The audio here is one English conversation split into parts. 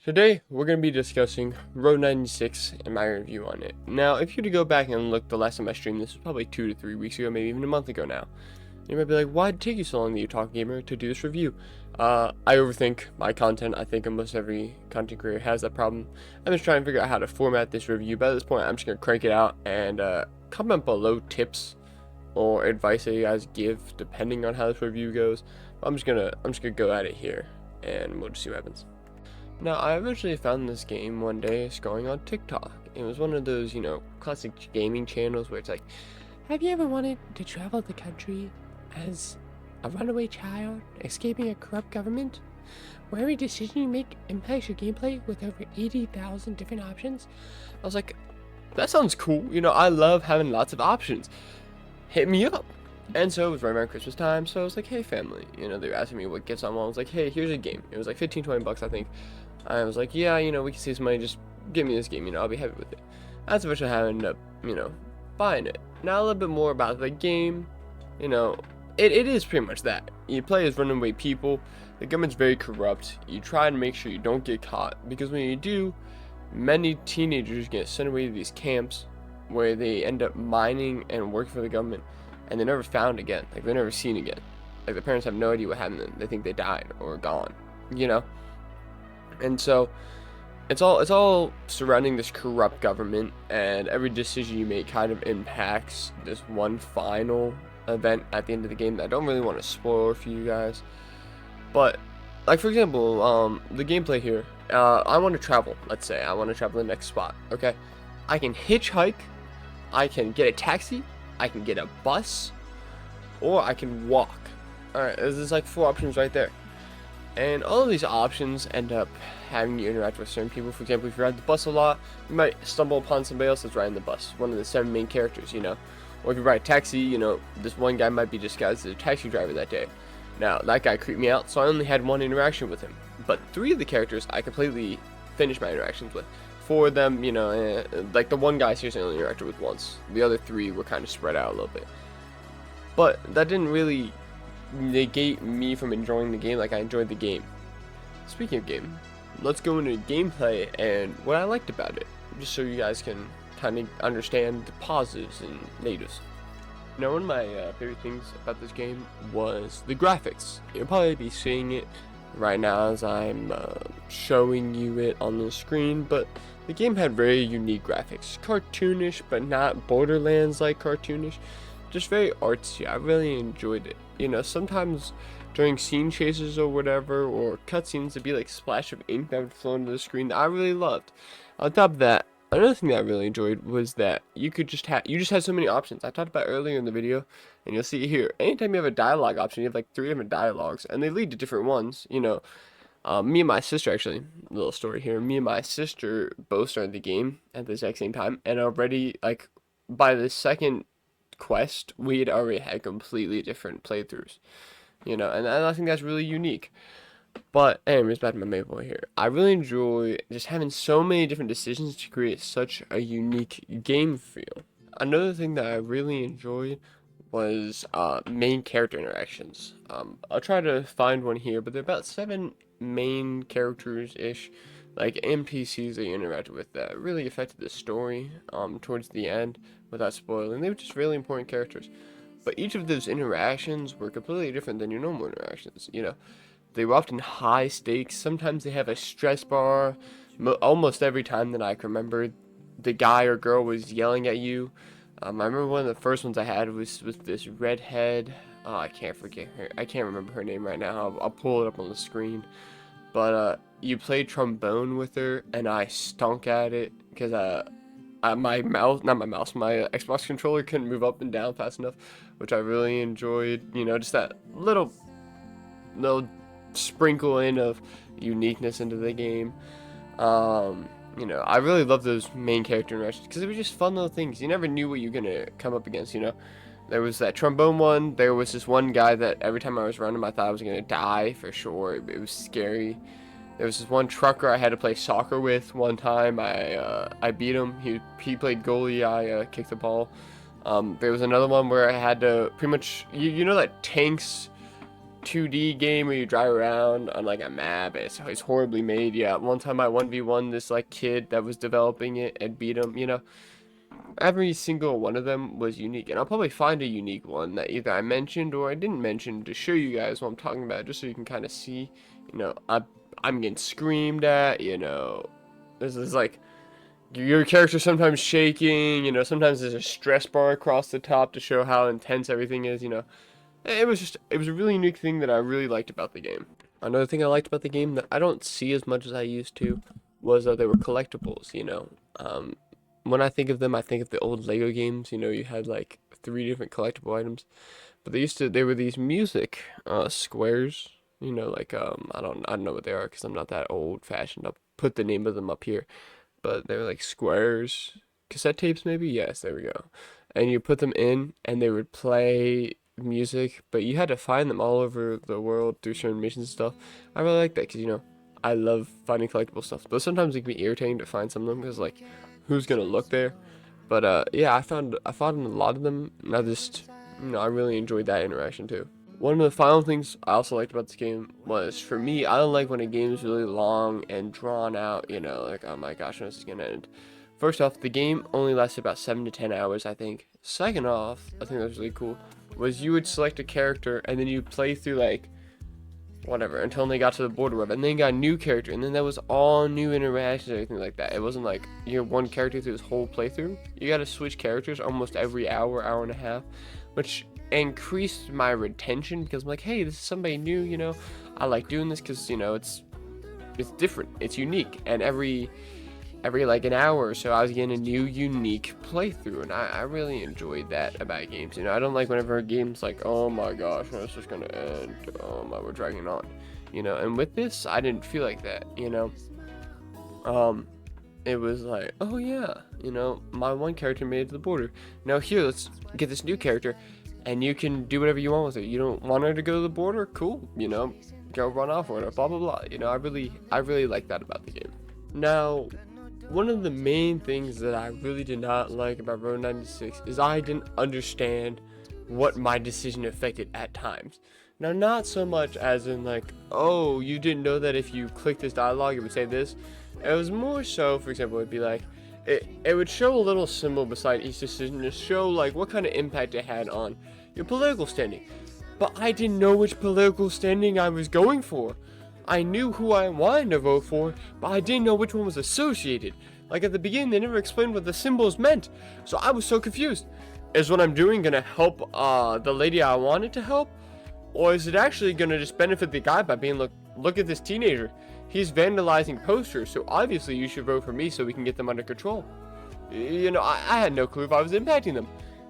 Today, we're going to be discussing Road 96 and my review on it. Now, if you were to go back and look the last time I streamed, this was probably 2 to 3 weeks ago, maybe even a month ago now. You might be like, why did it take you so long, the Talk Gamer, to do this review? I overthink my content. I think almost every content creator has that problem. I'm just trying to figure out how to format this review, but at this point, I'm just going to crank it out and comment below tips or advice that you guys give, depending on how this review goes. I'm just gonna go at it here, and we'll just see what happens. Now, I eventually found this game one day scrolling on TikTok. It was one of those, classic gaming channels where it's like, have you ever wanted to travel the country as a runaway child, escaping a corrupt government, where every decision you make impacts your gameplay with over 80,000 different options? I was like, that sounds cool. I love having lots of options. Hit me up. And so it was right around Christmas time, so I was like, hey family, they were asking me what gets on one. I was like, hey, here's a game. It was like 15-20 bucks, I think. I was like, yeah, we can save some money, just give me this game, I'll be happy with it. That's eventually how I ended up, buying it. Now a little bit more about the game, it is pretty much that. You play as runaway people, the government's very corrupt, you try to make sure you don't get caught, because when you do, many teenagers get sent away to these camps, where they end up mining and working for the government, and they're never found again, like they're never seen again. Like the parents have no idea what happened to them, they think they died or gone, And so it's all surrounding this corrupt government, and every decision you make kind of impacts this one final event at the end of the game that I don't really want to spoil for you guys. But like, for example, the gameplay here, I want to travel. Let's say I want to travel to the next spot. Okay, I can hitchhike, I can get a taxi, I can get a bus, or I can walk. Alright, there's like 4 options right there. And all of these options end up having you interact with certain people. For example, if you ride the bus a lot, you might stumble upon somebody else that's riding the bus, one of the 7 main characters, Or if you ride a taxi, this one guy might be disguised as a taxi driver that day. Now, that guy creeped me out, so I only had 1 interaction with him. But 3 of the characters I completely finished my interactions with. 4 of them, like the one guy I seriously only interacted with once. The other 3 were kind of spread out a little bit. But that didn't really negate me from enjoying the game like I enjoyed the game. Speaking of game, let's go into gameplay and what I liked about it, just so you guys can kind of understand the positives and negatives. Now, one of my favorite things about this game was the graphics. You'll probably be seeing it right now as I'm showing you it on the screen, but the game had very unique graphics. Cartoonish, but not Borderlands like cartoonish. Just very artsy. I really enjoyed it. Sometimes during scene chases or whatever, or cutscenes, it'd be like splash of ink that would flow into the screen that I really loved. On top of that, another thing that I really enjoyed was that you just had so many options. I talked about earlier in the video, and you'll see it here. Anytime you have a dialogue option, you have like 3 different dialogues, and they lead to different ones. Me and my sister, actually, a little story here. Me and my sister both started the game at the exact same time, and already, like, by the second quest, we had already had completely different playthroughs, and I think that's really unique. But anyways, back to my main point here. I really enjoy just having so many different decisions to create such a unique game feel. Another thing that I really enjoyed was main character interactions. I'll try to find one here, but there are about 7 main characters ish, like NPCs that you interacted with that really affected the story towards the end without spoiling. They were just really important characters. But each of those interactions were completely different than your normal interactions, They were often high stakes. Sometimes they have a stress bar. Almost every time that I can remember, the guy or girl was yelling at you. I remember one of the first ones I had was this redhead. Oh, I can't forget her. I can't remember her name right now. I'll pull it up on the screen. But you played trombone with her, and I stunk at it because my Xbox controller couldn't move up and down fast enough, which I really enjoyed. Just that little sprinkle in of uniqueness into the game. I really love those main character interactions because they were just fun little things. You never knew what you're gonna come up against. There was that trombone one. There was this one guy that every time I was around him, I thought I was gonna die for sure. It was scary. There was this one trucker I had to play soccer with one time. I beat him. He played goalie. I kicked the ball. There was another one where I had to pretty much, you know that tanks 2D game where you drive around on like a map. It's horribly made. Yeah, one time I 1v1 this like kid that was developing it and beat him. You know, every single one of them was unique, and I'll probably find a unique one that either I mentioned or I didn't mention to show you guys what I'm talking about, just so you can kind of see. You know, I'm getting screamed at. You know, this is like your character sometimes shaking. You know, sometimes there's a stress bar across the top to show how intense everything is. You know. It was a really unique thing that I really liked about the game. Another thing I liked about the game that I don't see as much as I used to was that they were collectibles, you know. When I think of them, I think of the old Lego games, you know, you had like 3 different collectible items. But they were these music squares, you know, like I don't know what they are because I'm not that old fashioned. I'll put the name of them up here. But they were like squares, cassette tapes maybe? Yes, there we go. And you put them in and they would play music, but you had to find them all over the world through certain missions and stuff. I really like that because, you know, I love finding collectible stuff, but sometimes it can be irritating to find some of them because, like, who's gonna look there? But yeah, I found a lot of them, and I really enjoyed that interaction too. One of the final things I also liked about this game was, for me, I don't like when a game is really long and drawn out, you know, like, oh my gosh, when this is gonna end. First off, the game only lasted about 7 to 10 hours, I think. Second off, I think that was really cool, was you would select a character and then you'd play through like whatever until they got to the border of, and then you got a new character, and then that was all new interactions and everything like that. It wasn't like you're one character through this whole playthrough. You got to switch characters almost every hour and a half, which increased my retention because I'm like, hey, this is somebody new, you know. I like doing this because, you know, it's different, it's unique, and every like an hour or so I was getting a new unique playthrough, and I really enjoyed that about games. You know, I don't like whenever a game's like, oh my gosh, no, it's just gonna end, oh my, we're dragging on, you know. And with this, I didn't feel like that, you know. It was like, oh yeah, you know, my one character made it to the border, now here, let's get this new character, and you can do whatever you want with it. You don't want her to go to the border, cool, you know, go run off with her, blah blah blah. You know, I really like that about the game. Now, one of the main things that I really did not like about Road 96 is I didn't understand what my decision affected at times. Now, not so much as in like, oh, you didn't know that if you click this dialogue it would say this. It was more so, for example, it'd be like, it would show a little symbol beside each decision to show like what kind of impact it had on your political standing. But I didn't know which political standing I was going for. I knew who I wanted to vote for, but I didn't know which one was associated. Like at the beginning, they never explained what the symbols meant, so I was so confused. Is what I'm doing gonna help the lady I wanted to help? Or is it actually gonna just benefit the guy by being, look at this teenager. He's vandalizing posters, so obviously you should vote for me so we can get them under control. You know, I had no clue if I was impacting them.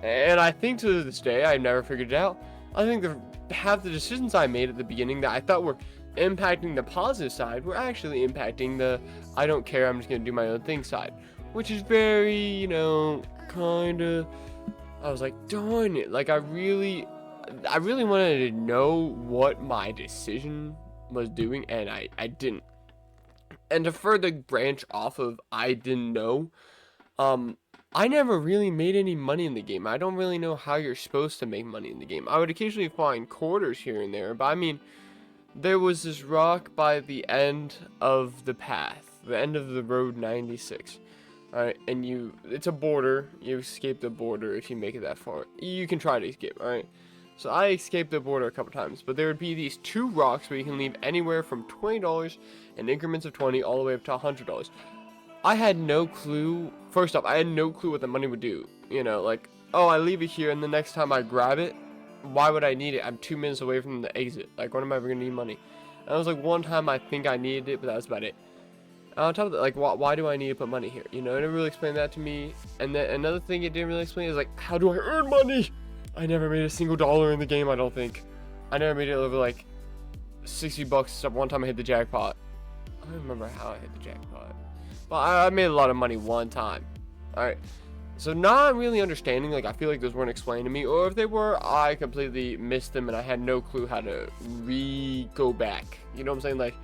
And I think to this day, I've never figured it out. I think half the decisions I made at the beginning that I thought were impacting the positive side were actually impacting the I don't care, I'm just gonna do my own thing side, which is very, you know, kind of, I was like, darn it, like I really wanted to know what my decision was doing, and I didn't. And to further branch off of I didn't know, I never really made any money in the game. I don't really know how you're supposed to make money in the game. I would occasionally find quarters here and there, but I mean, there was this rock by the end of the path, the end of the Road 96. Alright, and it's a border. You escape the border if you make it that far. You can try to escape, alright? So I escaped the border a couple times, but there would be these 2 rocks where you can leave anywhere from $20 in increments of 20 all the way up to $100. I had no clue. First off, I had no clue what the money would do. You know, like, oh, I leave it here, and the next time I grab it, why would I need it? I'm 2 minutes away from the exit. Like, when am I ever gonna need money? And I was like, one time I think I needed it, but that was about it. And on top of that, like, why do I need to put money here? You know, it didn't really explain that to me. And then another thing it didn't really explain is, like, how do I earn money? I never made a single dollar in the game, I don't think. I never made it over, like, 60 bucks except one time I hit the jackpot. I don't remember how I hit the jackpot. But I made a lot of money one time. Alright. So not really understanding, like, I feel like those weren't explained to me, or if they were, I completely missed them and I had no clue how to go back. You know what I'm saying? Like,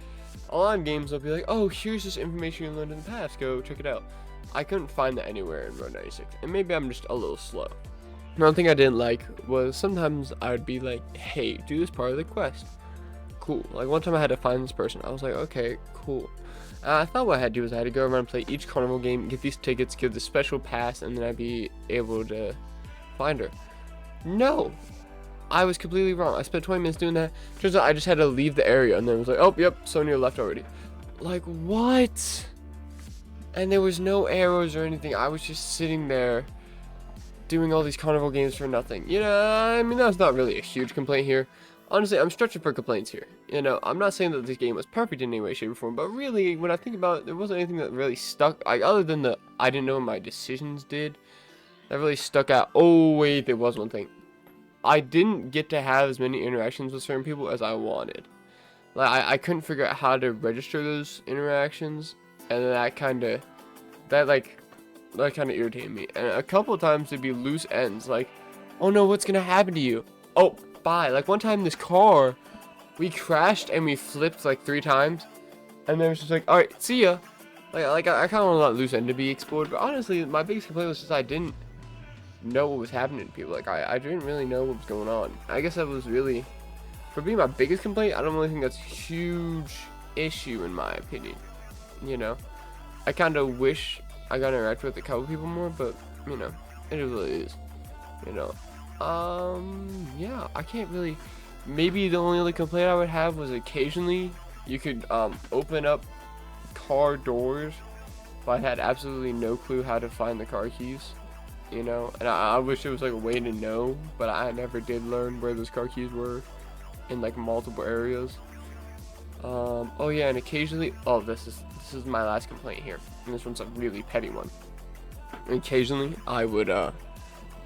a lot of games will be like, oh, here's this information you learned in the past, go check it out. I couldn't find that anywhere in Road 96, and maybe I'm just a little slow. One thing I didn't like was sometimes I would be like, hey, do this part of the quest. Cool. Like one time I had to find this person. I was like, okay, cool. I thought what I had to do was I had to go around and play each carnival game, get these tickets, give the special pass, and then I'd be able to find her. No, I was completely wrong. I spent 20 minutes doing that. Turns out I just had to leave the area, and then it was like, oh, yep, Sonia left already. Like, what? And there was no arrows or anything. I was just sitting there doing all these carnival games for nothing. You know, I mean, that's not really a huge complaint here. Honestly, I'm stretching for complaints here. You know, I'm not saying that this game was perfect in any way, shape, or form, but really, when I think about it, there wasn't anything that really stuck. Other than the I didn't know what my decisions did, that really stuck out. Oh, wait, there was one thing. I didn't get to have as many interactions with certain people as I wanted. Like, I couldn't figure out how to register those interactions, and that kind of irritated me. And a couple of times there'd be loose ends, like, oh no, what's gonna happen to you? Oh, bye. Like one time in this car, we crashed and we flipped like 3 times, and then it was just like, all right, see ya. Like I kind of want that loose end to be explored, but honestly, my biggest complaint was just I didn't know what was happening to people. Like I didn't really know what was going on. I guess that was really, for being my biggest complaint, I don't really think that's a huge issue in my opinion. You know, I kind of wish I got to interact with a couple people more, but you know, it is what it is. You know, yeah, I can't really. Maybe the only other complaint I would have was occasionally you could open up car doors, but I had absolutely no clue how to find the car keys. You know, and I wish there was like a way to know, but I never did learn where those car keys were in like multiple areas. Oh yeah, and occasionally, oh, this is my last complaint here, and this one's a really petty one. Occasionally, I would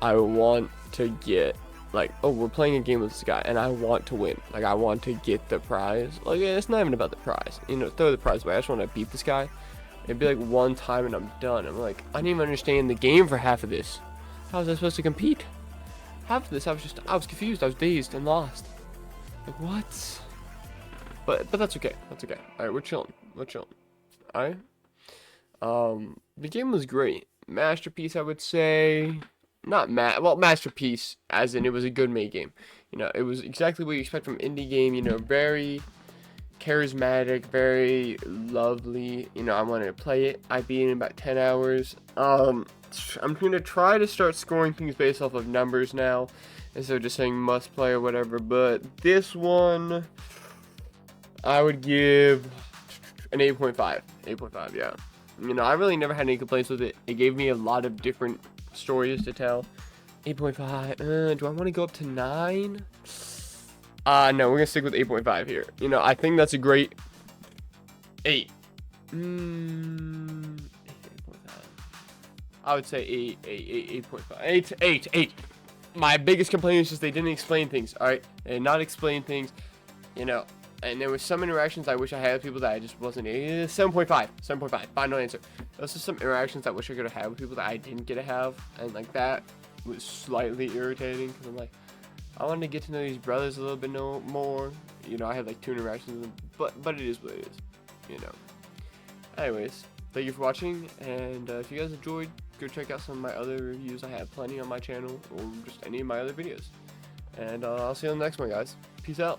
want to get, like, oh, we're playing a game with this guy, and I want to win. Like, I want to get the prize. Like, it's not even about the prize. You know, throw the prize away. I just want to beat this guy. It'd be like one time and I'm done. I'm like, I didn't even understand the game for half of this. How was I supposed to compete? Half of this, I was confused. I was dazed and lost. Like, what? But that's okay. That's okay. All right, we're chilling. All right. The game was great. Masterpiece, I would say. Not masterpiece, as in it was a good made game. You know, it was exactly what you expect from indie game. You know, very charismatic, very lovely. You know, I wanted to play it. I beat it in about 10 hours. I'm gonna try to start scoring things based off of numbers now, instead of just saying must play or whatever. But this one, I would give an 8.5. 8.5, yeah. You know, I really never had any complaints with it. It gave me a lot of different stories to tell. 8.5. Do I want to go up to 9? No, we're gonna stick with 8.5 here. You know, I think that's a great 8. 8.5. I would say 8.5. 8. My biggest complaint is just they didn't explain things. All right, they did not explain things. You know, and there was some interactions I wish I had with people that I just wasn't. 7.5. Final answer. Those are some interactions I wish I could have had with people that I didn't get to have, and like that was slightly irritating because I'm like, I wanted to get to know these brothers a little bit more. You know, I had like 2 interactions with them, but it is what it is. You know. Anyways, thank you for watching, and if you guys enjoyed, go check out some of my other reviews. I have plenty on my channel, or just any of my other videos. And I'll see you on the next one, guys. Peace out.